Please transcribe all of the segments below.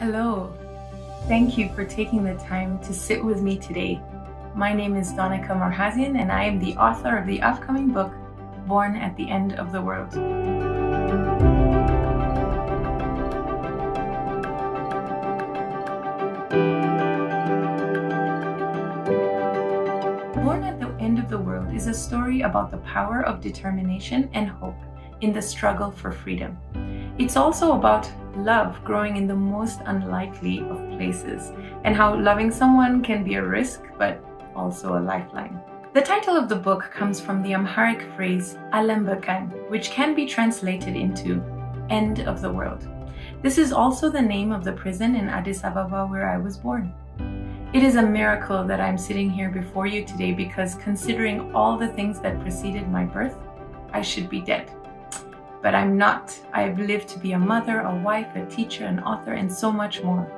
Hello. Thank you for taking the time to sit with me today. My name is Donica Merhazion and I am the author of the upcoming book, Born at the End of the World. Born at the End of the World is a story about the power of determination and hope in the struggle for freedom. It's also about love growing in the most unlikely of places and how loving someone can be a risk but also a lifeline. The title of the book comes from the Amharic phrase Alembekan, which can be translated into end of the world. This is also the name of the prison in Addis Ababa where I was born. It is a miracle that I'm sitting here before you today because considering all the things that preceded my birth, I should be dead. But I'm not. I have lived to be a mother, a wife, a teacher, an author, and so much more.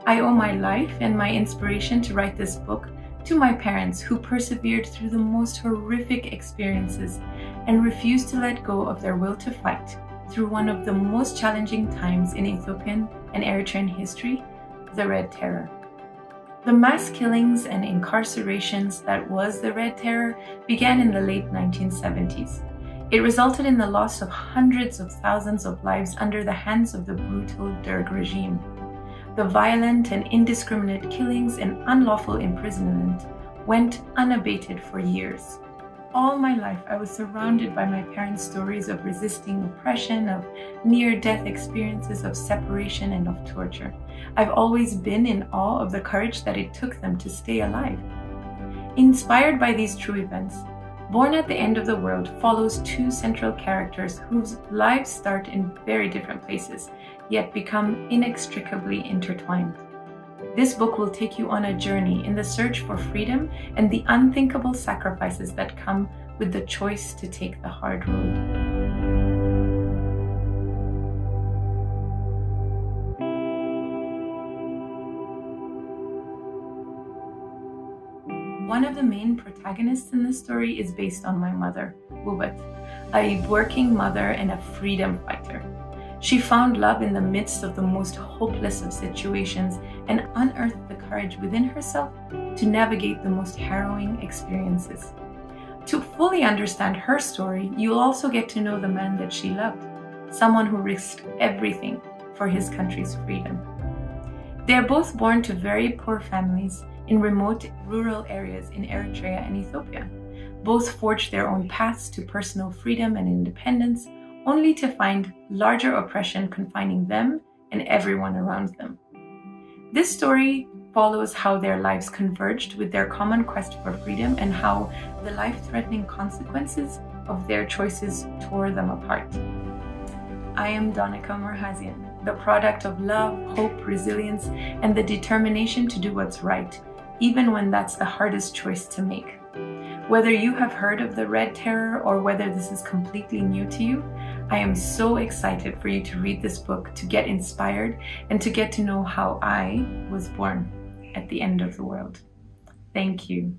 I owe my life and my inspiration to write this book to my parents who persevered through the most horrific experiences and refused to let go of their will to fight through one of the most challenging times in Ethiopian and Eritrean history, the Red Terror. The mass killings and incarcerations that was the Red Terror began in the late 1970s. It resulted in the loss of hundreds of thousands of lives under the hands of the brutal Derg regime. The violent and indiscriminate killings and unlawful imprisonment went unabated for years. All my life, I was surrounded by my parents' stories of resisting oppression, of near-death experiences, of separation, and of torture. I've always been in awe of the courage that it took them to stay alive. Inspired by these true events, Born at the End of the World follows two central characters whose lives start in very different places, yet become inextricably intertwined. This book will take you on a journey in the search for freedom and the unthinkable sacrifices that come with the choice to take the hard road. One of the main protagonists in this story is based on my mother, Wubat, a working mother and a freedom fighter. She found love in the midst of the most hopeless of situations and unearthed the courage within herself to navigate the most harrowing experiences. To fully understand her story, you'll also get to know the man that she loved, someone who risked everything for his country's freedom. They are both born to very poor families in remote rural areas in Eritrea and Ethiopia. Both forged their own paths to personal freedom and independence, only to find larger oppression confining them and everyone around them. This story follows how their lives converged with their common quest for freedom and how the life-threatening consequences of their choices tore them apart. I am Donica Merhazion, the product of love, hope, resilience, and the determination to do what's right, even when that's the hardest choice to make. Whether you have heard of the Red Terror or whether this is completely new to you, I am so excited for you to read this book, to get inspired, and to get to know how I was born at the end of the world. Thank you.